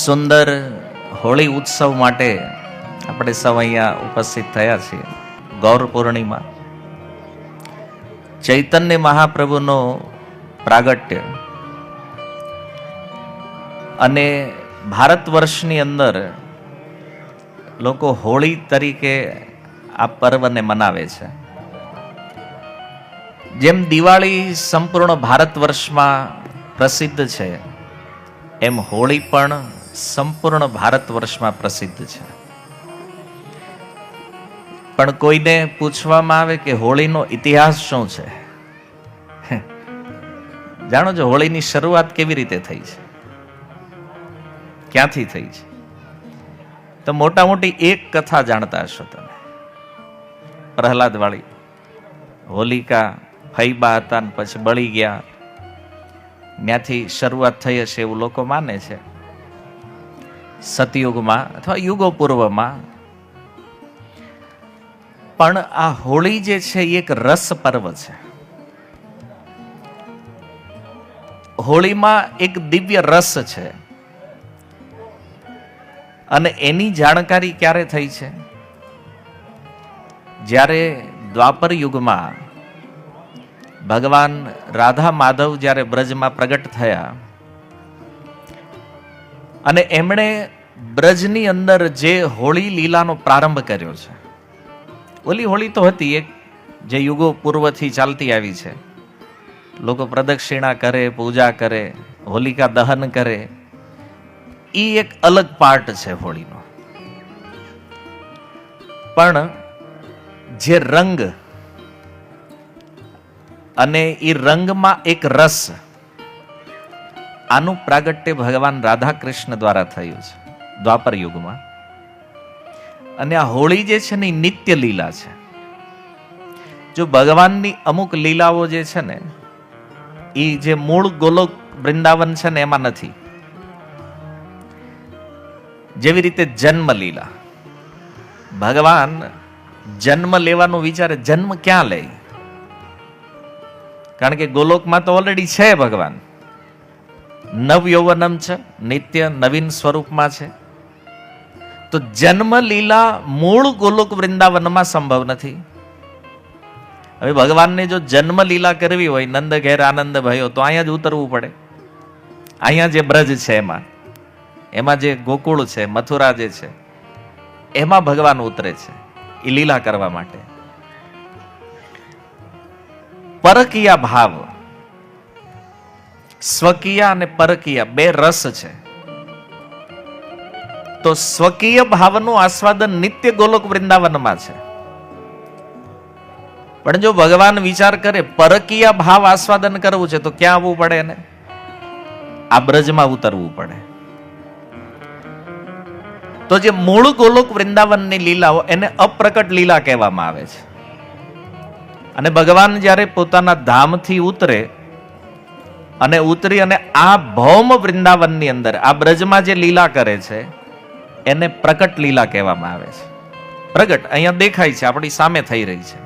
સુંદર હોળી ઉત્સવ માટે આપણે સૌ અહીંયા ઉપસ્થિત થયા છીએ. ગૌર પૂર્ણિમા, ચૈતન્ય મહાપ્રભુનો પ્રાગટ્ય અને ભારત વર્ષની અંદર લોકો હોળી તરીકે આ પર્વને મનાવે છે. જેમ દિવાળી સંપૂર્ણ ભારત વર્ષમાં પ્રસિદ્ધ છે, એમ હોળી પણ સંપૂર્ણ ભારત વર્ષમાં પ્રસિદ્ધ છે. પણ કોઈને પૂછવામાં આવે કે હોળીનો ઇતિહાસ શું છે, જાણો છો હોળીની શરૂઆત કેવી રીતે થઈ છે, ક્યાંથી થઈ છે? તો મોટા મોટી એક કથા જાણતા હશો તમે, પ્રહલાદ વાળી. હોલિકા ફૈબા હતા ને પછી બળી ગયા, ત્યાંથી શરૂઆત થઈ હશે એવું લોકો માને છે. સતયુગમાં અથવા યુગો પૂર્વમાં. પણ આ હોળી જે છે એ એક રસ પર્વ છે. હોળીમાં એક દિવ્ય રસ છે. અને એની જાણકારી ક્યારે થઈ છે? જ્યારે દ્વાપર યુગમાં ભગવાન રાધા માધવ જ્યારે બ્રજમાં પ્રગટ થયા અને એમણે બ્રજની અંદર જે હોળી લીલાનો પ્રારંભ કર્યો છે. ઓલી હોળી તો હતી એક જે યુગો પૂર્વથી ચાલતી આવી છે. લોકો પ્રદક્ષિણા કરે, પૂજા કરે, હોલિકા દહન કરે. એ એક અલગ પાર્ટ છે હોળીનો. પણ જે રંગ અને એ રંગમાં એક રસ, આનું પ્રાગટ્ય ભગવાન રાધા કૃષ્ણ દ્વારા થયું છે દ્વાપર યુગમાં. અને આ હોળી જે છે ને એ નિત્ય લીલા છે. જો ભગવાનની અમુક લીલાઓ જે છે ને એ જે મૂળ ગોલોક વૃંદાવન છે ને એમાં નથી. જેવી રીતે જન્મ લીલા, ભગવાન જન્મ લેવાનું વિચારે, જન્મ ક્યાં લે? કારણ કે ગોલોકમાં તો ઓલરેડી છે ભગવાન. નવ યૌવનમ છે, નિત્ય નવીન સ્વરૂપમાં છે. તો જન્મ લીલા મૂળ ગોલોક વૃંદાવનમાં સંભવ નથી. હવે ભગવાનને જો જન્મ લીલા કરવી હોય, નંદ ઘેર આનંદ ભયો, તો અહીંયા જ ઉતરવું પડે. અહીંયા જે બ્રજ છે એમાં જે ગોકુળ છે, મથુરા જે છે, એમાં ભગવાન ઉતરે છે એ લીલા કરવા માટે. પરકીય ભાવ, સ્વકીય અને પરકીય બે રસ છે. તો સ્વકીય ભાવનું આસ્વાદન નિત્ય ગોલોક વૃંદાવનમાં છે. પણ જો ભગવાન વિચાર કરે પરકીય ભાવ આસ્વાદન કરવું છે તો ક્યાં આવવું પડે એને? આ બ્રજમાં ઉતરવું પડે. તો જે મૂળ ગોલોક વૃંદાવનની લીલાઓ એને અપ્રકટ લીલા કહેવામાં આવે છે. અને ભગવાન જ્યારે પોતાના ધામથી ઉતરે અને ઉતરી અને આ ભૌમ વૃંદાવનની અંદર આ બ્રજમાં જે લીલા કરે છે એને પ્રકટ લીલા કહેવામાં આવે છે. પ્રગટ અહીંયા દેખાય છે, આપણી સામે થઈ રહી છે.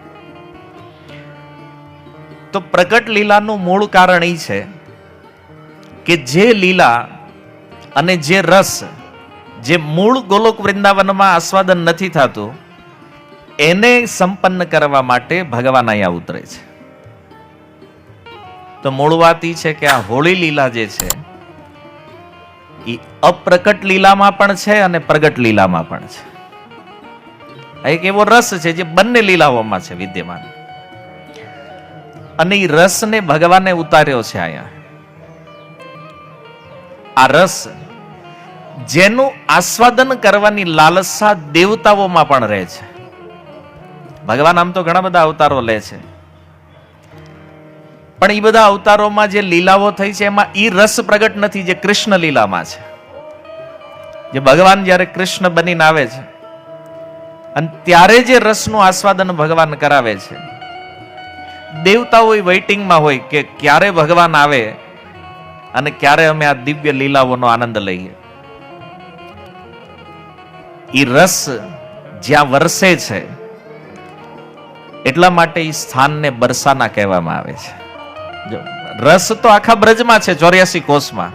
તો પ્રકટ લીલાનું મૂળ કારણ એ છે કે જે લીલા અને જે રસ જે મૂળ ગોલોક વૃંદાવનમાં આસ્વાદન નથી થતું એને સંપન્ન કરવા માટે ભગવાન અહીંયા ઉતરે છે. તો મૂળ વાત એ છે કે આ હોળી લીલા જે છે એ અપ્રકટ લીલામાં પણ છે અને પ્રગટ લીલામાં પણ છે. એક એવો રસ છે જે બંને લીલાઓમાં છે વિદ્યમાન. અને એ રસને ભગવાને ઉતાર્યો છે અહીંયા. આ રસ જેનું આસ્વાદન કરવાની લાલસા દેવતાઓમાં પણ રહે છે. ભગવાન આમ તો ઘણા બધા અવતારો લે છે, પણ એ બધા અવતારોમાં જે લીલાઓ થઈ છે એમાં ઈ રસ પ્રગટ નથી જે કૃષ્ણ લીલામાં છે. જે ભગવાન જ્યારે કૃષ્ણ બનીને આવે છે અને ત્યારે જે રસનું આસ્વાદન ભગવાન કરાવે છે, દેવતાઓ વેઇટિંગમાં હોય કે ક્યારે ભગવાન આવે અને ક્યારે અમે આ દિવ્ય લીલાઓનો આનંદ લઈએ. ઈ રસ જ્યાં વરસે છે એટલા માટે એ સ્થાનને બરસાના કહેવામાં આવે છે. રસ તો આખા બ્રજમાં છે, 84 કોષમાં.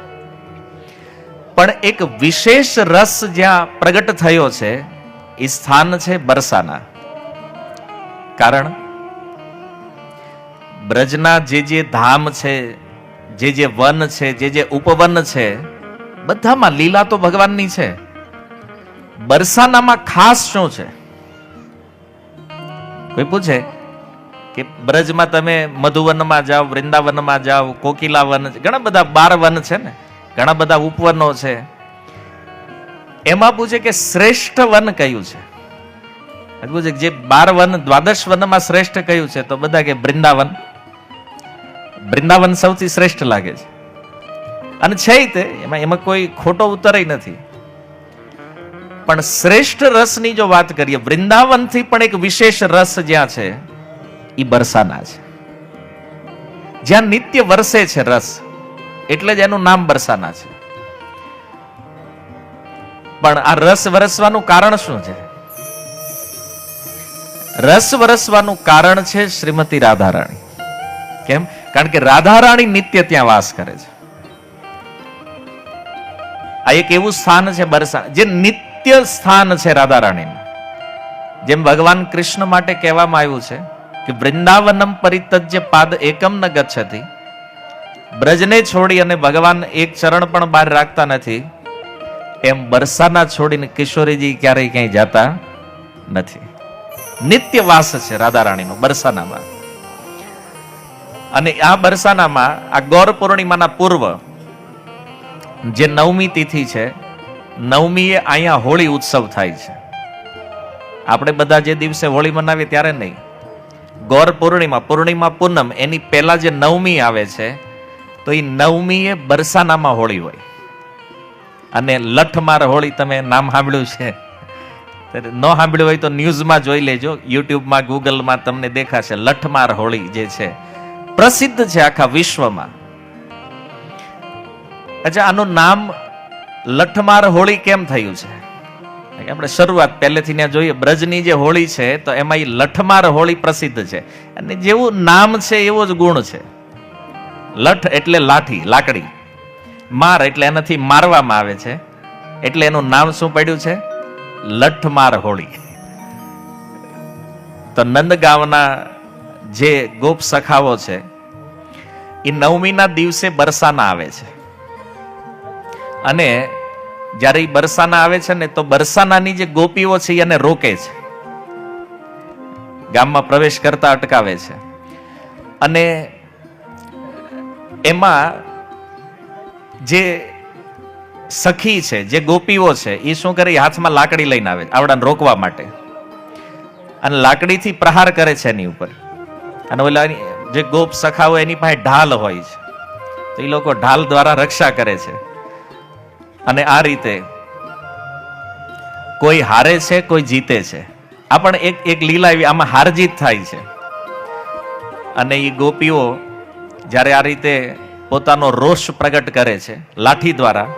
પણ એક વિશેષ રસ જ્યાં પ્રગટ થયો છે એ સ્થાન છે બરસાના. કારણ બ્રજના જે ધામ છે, જે વન છે, જે ઉપવન છે, બધામાં લીલા તો ભગવાનની છે. બરસાનામાં ખાસ શું છે? કોઈ પૂછે કે બ્રજમાં તમે મધુવનમાં જાઓ, વૃંદાવનમાં જાઓ, કોકિલા વન, ઘણા બધા 12 વન છે ને, ઘણા બધા ઉપવનો છે. એમાં પૂછે કે શ્રેષ્ઠ વન કયું છે? પૂછે જે 12 વન, 12 વનમાં શ્રેષ્ઠ કયું છે? તો બધા કે વૃંદાવન. વૃંદાવન સૌથી શ્રેષ્ઠ લાગે છે. અને છે તે એમાં કોઈ ખોટો ઉત્તર નથી. પણ શ્રેષ્ઠ રસની જો વાત કરીએ, વૃંદાવનથી પણ એક વિશેષ રસ જ્યાં છે એ બરસાના છે, જ્યાં નિત્ય વરસે છે રસ, એટલે જ એનું નામ બરસાના છે. પણ આ રસ વરસવાનું કારણ શું છે? રસ વરસવાનું કારણ છે શ્રીમતી રાધારાણી. કેમ? કારણ કે રાધારાણી નિત્ય ત્યાં વાસ કરે છે. આ એક એવું સ્થાન છે બરસાના, જે નિત્ય સ્થાન છે રાધારાણીનું. જેમ ભગવાન કૃષ્ણ માટે કહેવામાં આવ્યું છે કે વૃંદાવનમ પરિત્યજ્ય પાદ એકમ ન ગચ્છતિ, બ્રજને છોડી અને ભગવાન એક ચરણ પણ બહાર રાખતા નથી, એમ બરસાના છોડીને કિશોરીજી ક્યારેય ક્યાંય જાતા નથી. નિત્ય વાસ છે રાધારાણીનો બરસાનામાં. અને આ બરસાનામાં આ ગૌર પૂર્ણિમાના પૂર્વ જે 9મી તિથિ છે, 9મીએ અહીંયા હોળી ઉત્સવ થાય છે. આપણે બધા જે દિવસે હોળી મનાવીએ ત્યારે નહીં, ગૌર પૂર્ણિમા, પૂર્ણિમા પૂનમ, એની પહેલા જે 9મી આવે છે, તો એ 9મીએ બરસાનામાં હોળી હોય. અને લઠમાર હોળી, તમે નામ સાંભળ્યું છે? ન સાંભળ્યું હોય તો ન્યૂઝમાં જોઈ લેજો, યુટ્યુબમાં, ગૂગલમાં તમને દેખાશે. લઠમાર હોળી જે છે પ્રસિદ્ધ છે આખા વિશ્વમાં. અચ્છા, આનું નામ લઠમાર હોળી કેમ થયું છે? આપણે શરૂઆત પહેલેથી ત્યાં જોઈએ, બ્રજની જે હોળી છે તો એમાં એ લઠમાર હોળી પ્રસિદ્ધ છે. અને જેવું નામ છે એવો જ ગુણ છે. લઠ એટલે લાઠી, લાકડી. માર એટલે એનાથી મારવામાં આવે છે, એટલે એનું નામ શું પડ્યું છે? લઠમાર હોળી. તો નંદગાંવના જે ગોપ સખાઓ છે એ 9મીના દિવસે બરસાના આવે છે. અને જ્યારે એ બરસાના આવે છે ને, તો બરસાનાની જે ગોપીઓ છે એને રોકે છે, ગામમાં પ્રવેશ કરતા અટકાવે છે. અને એમાં જે સખી છે, જે ગોપીઓ છે, એ શું કરે? હાથમાં લાકડી લઈને આવે આવડાને રોકવા માટે, અને લાકડીથી પ્રહાર કરે છે એની ઉપર. અને ઓલા જે ગોપ સખા હોય એની પાસે ઢાલ હોય છે, તો એ લોકો ઢાલ દ્વારા રક્ષા કરે છે. અને આ રીતે કોઈ હારે છે, કોઈ જીતે છે. આ પણ એક લીલા એવી, આમાં હાર જીત થાય છે. અને એ ગોપીઓ જ્યારે આ રીતે પોતાનો રોષ પ્રગટ કરે છે લાઠી દ્વારા,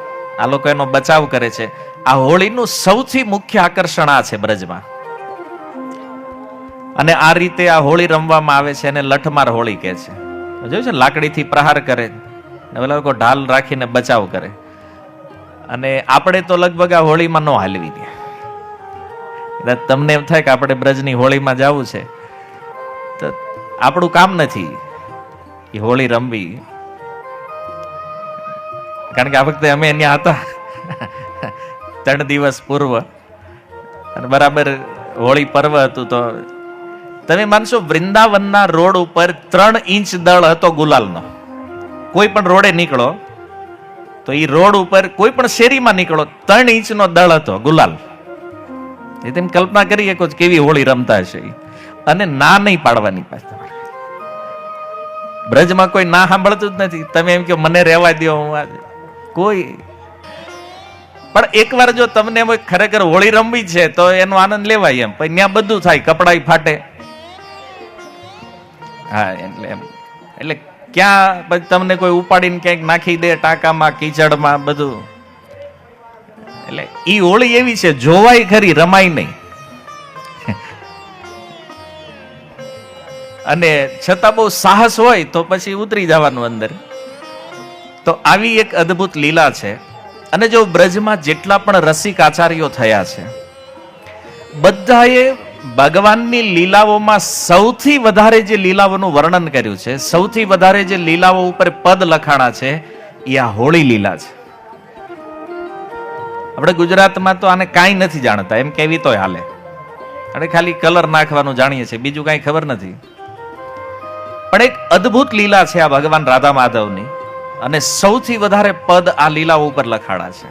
આ લોકો એનો બચાવ કરે છે. આ હોળીનું સૌથી મુખ્ય આકર્ષણ આ છે બ્રજમાં. અને આ રીતે આ હોળી રમવામાં આવે છે, એને લઠમાર હોળી કહે છે. જોયું છે? લાકડીથી પ્રહાર કરે, ઓલા લોકો ઢાલ રાખીને બચાવ કરે. અને આપણે તો લગભગ આ હોળીમાં ન હાલવી દે. તમને એમ થાય કે આપણે બ્રજની હોળીમાં જવું છે, તો આપણું કામ નથી એ હોળી રમવી. કારણ કે આ વખતે અમે અહીંયા હતા 3 દિવસ પૂર્વ, અને બરાબર હોળી પર્વ હતું. તો તમે માનશો, વૃંદાવનના રોડ ઉપર 3 ઇંચ દળ હતો ગુલાલનો. કોઈ પણ રોડે નીકળો તો એ રોડ ઉપર, કોઈ પણ શેરીમાં નીકળો, 3 ઇંચનો દળ હતો ગુલાલ. એ તેમ કલ્પના કરી શકો કેવી હોળી રમતા હશે. અને ના નહીં પાડવાની પાછી. બ્રજમાં કોઈ ના સાંભળતું જ નથી. તમે એમ કે મને રહેવા દો, કોઈ પણ એકવાર જો તમને ખરેખર હોળી રમવી છે તો એનો આનંદ લેવાય. એમ પછી ત્યાં બધું થાય, કપડાય ફાટે. હા, એટલે ક્યાં પછી તમને કોઈ ઉપાડીને ક્યાંક નાખી દે ટાંકામાં, કીચડમાં, બધું. એટલે ઈ હોળી એવી છે, જોવાય ખરી, રમાય નહીં. અને છતાં બહુ સાહસ હોય તો પછી ઉતરી જવાનું અંદર. તો આવી એક અદ્ભુત લીલા છે. અને જો બ્રજમાં જેટલા પણ રસિક આચાર્યો થયા છે, બધાએ ભગવાનની લીલાઓમાં સૌથી વધારે જે લીલાઓનું વર્ણન કર્યું છે, સૌથી વધારે જે લીલાઓ ઉપર પદ લખાણા છે, એ આ હોળી લીલા છે. આપણે ગુજરાતમાં તો આને કાંઈ નથી જાણતા, એમ કેવી તોય હાલે. આપણે ખાલી કલર નાખવાનું જાણીએ છીએ, બીજું કાંઈ ખબર નથી. પણ એક અદ્ભુત લીલા છે આ ભગવાન રાધા માધવની, અને સૌથી વધારે પદ આ લીલાઓ ઉપર લખાણા છે.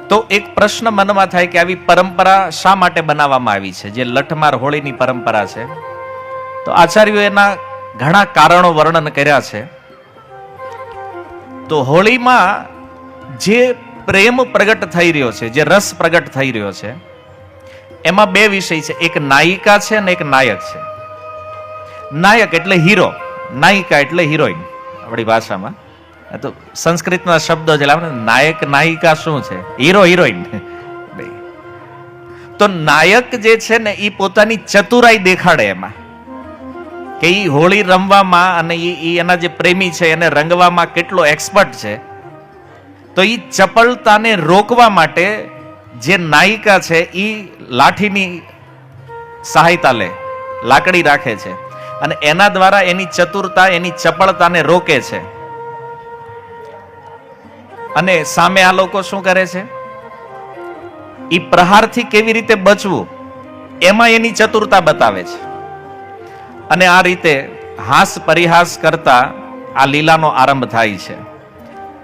તો એક પ્રશ્ન મનમાં થાય કે આવી પરંપરા શા માટે બનાવવામાં આવી છે, જે લઠમાર હોળીની પરંપરા છે? તો આચાર્યો એના ઘણા કારણો વર્ણન કર્યા છે. તો હોળીમાં જે પ્રેમ પ્રગટ થઈ રહ્યો છે, જે રસ પ્રગટ થઈ રહ્યો છે, એમાં બે વિષય છે. એક નાયિકા છે અને એક નાયક છે. નાયક એટલે હીરો, નાયિકા એટલે હિરોઈન આપણી ભાષામાં. તો સંસ્કૃતના શબ્દો છે, નાયક નાયિકા શું છે, હીરો હિરોઈન. તો નાયક જે છે ને એ પોતાની ચતુરાઈ દેખાડે એમાં, કે એ હોળી રમવામાં અને એના જે પ્રેમી છે એને રંગવામાં કેટલો એક્સપર્ટ છે. તો એ ચપળતાને રોકવા માટે જે નાયિકા છે એ લાઠીની સહાયતા લે, લાકડી રાખે છે, અને એના દ્વારા એની ચતુરતા, એની ચપળતાને રોકે છે. અને સામે આ લોકો શું કરે છે, એ પ્રહારથી કેવી રીતે બચવું એમાં એની ચતુરતા બતાવે છે. અને આ રીતે હાસ પરિહાસ કરતા આ લીલાનો આરંભ થાય છે.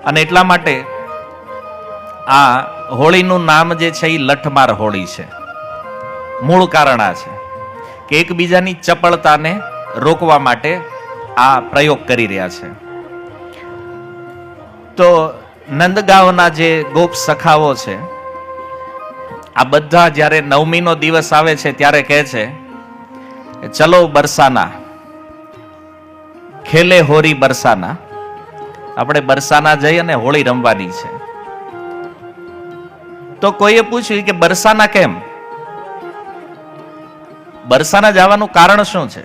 અને એટલા માટે આ હોળીનું નામ જે છે એ લઠમાર હોળી છે. મૂળ કારણ આ છે કે એકબીજાની ચપળતાને રોકવા માટે આ પ્રયોગ કરી રહ્યા છે. તો નંદગાંવના જે ગોપ સખાઓ છે, આ બધા જ્યારે નવમીનો દિવસ આવે છે ત્યારે કહે છે, ચલો બરસાના, ખેલે હોરી બરસાના. આપણે બરસાના જઈ અને હોળી રમવાની છે. તો કોઈએ પૂછ્યું કે બરસાના કેમ? બરસાના જવાનું કારણ શું છે?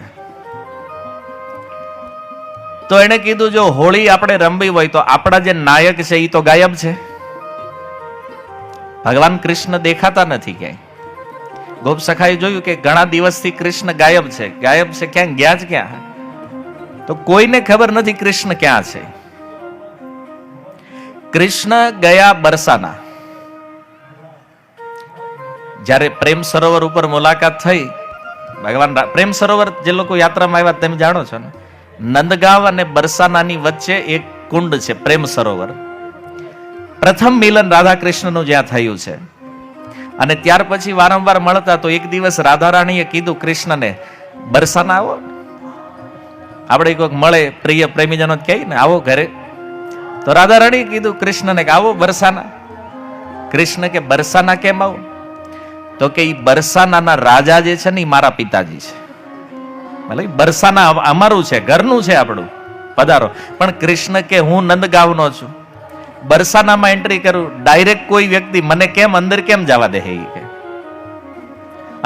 તો એને કીધું, જો હોળી આપણે રમવી હોય તો આપણા જે નાયક છે એ તો ગાયબ છે. ભગવાન કૃષ્ણ દેખાતા નથી ક્યાંય. ગોપ સખાએ જોયું કે ઘણા દિવસથી કૃષ્ણ ગાયબ છે. ગાયબ છે, ક્યાં ગયા જ ક્યાં? તો કોઈને ખબર નથી કૃષ્ણ ક્યાં છે. કૃષ્ણ ગયા બરસાના. જ્યારે પ્રેમ સરોવર ઉપર મુલાકાત થઈ, ભગવાન પ્રેમ સરોવર જે લોકો યાત્રામાં આવ્યા તમે જાણો છો ને, નંદગાંવ અને બરસાનાની વચ્ચે એક કુંડ છે, પ્રેમ સરોવર. પ્રથમ મિલન રાધા કૃષ્ણનું જ્યાં થયું છે. અને ત્યાર પછી વારંવાર મળતા. તો એક દિવસ રાધા રાણીએ કીધું કૃષ્ણને, બરસાના આવો. આપણે કોઈક મળે પ્રિય પ્રેમીજનો કહે ને, આવો ઘરે. તો રાધા રાણીએ કીધું કૃષ્ણને કે આવો બરસાના. કૃષ્ણ કે બરસાના કેમ આવો? તો કે એ બરસાનાના રાજા જે છે ને એ મારા પિતાજી છે. મતલબ બરસાના અમારું છે, ઘરનું છે આપણું, પધારો. પણ કૃષ્ણ કે હું નંદગાંવનો છું, બરસાનામાં એન્ટ્રી કરું, ડાયરેક્ટ કોઈ વ્યક્તિ મને કેમ અંદર કેમ જવા દે? કે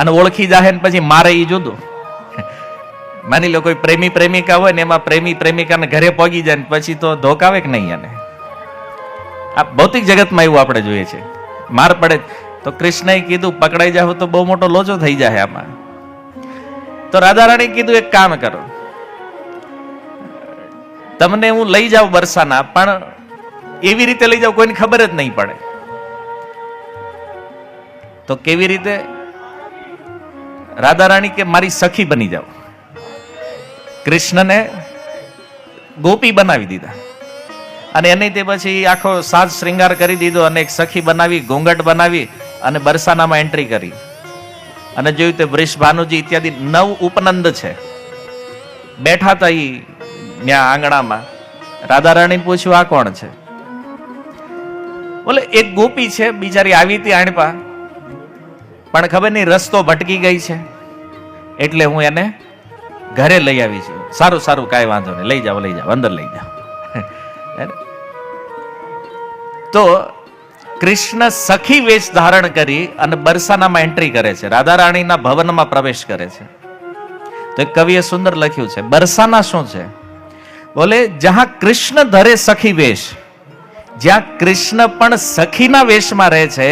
અને ઓળખી જાહે ને પછી મારે એ જુદું. માની લો કોઈ પ્રેમી પ્રેમિકા હોય ને, એમાં પ્રેમી પ્રેમિકાને ઘરે પહોંચી જાય ને પછી તો ધોકાવે કે નહીં? અને આ ભૌતિક જગતમાં એવું આપણે જોઈએ છે. માર પડે તો કૃષ્ણએ કીધું પકડાઈ જાવ તો બહુ મોટો લોચો થઈ જાય આમાં. તો રાધા રાણી કીધું એક કામ કરો, તમને હું લઈ જાઉં બરસાના, પણ એવી રીતે લઈ જાઉં કોઈને ખબર જ નહીં પડે. તો કેવી રીતે? રાધા રાણી કે મારી સખી બની જાઓ. કૃષ્ણને ગોપી બનાવી દીધા અને એની તે પછી આખો સાજ શ્રૃંગાર કરી દીધો અને એક સખી બનાવી, ઘૂંઘટ બનાવી અને બરસાનામાં એન્ટ્રી કરી. અને જોયું તે વૃષ ભાનુજી ઇત્યાદિ 9 ઉપનંદ છે, બેઠા હતા ઈ ત્યાં આંગણામાં. રાધા રાણી પૂછ્યું, આ કોણ છે? બોલે એક ગોપી છે, બિચારી આવી હતી આણપા, પણ ખબર નહીં રસ્તો ભટકી ગઈ છે, એટલે હું એને ઘરે લઈ આવી છું. સારું સારું, કાંઈ વાંધો નહીં, લઈ જાઓ લઈ જાઓ, અંદર લઈ જાઓ. તો કૃષ્ણ સખી વેશ ધારણ કરી અને બરસાનામાં એન્ટ્રી કરે છે, રાધા રાણીના ભવનમાં પ્રવેશ કરે છે. તો એક કવિએ સુંદર લખ્યું છે, બરસાના શું છે? બોલે જહાં કૃષ્ણ ધરે સખી વેશ, જ્યાં કૃષ્ણ પણ સખીના વેશમાં રહે છે,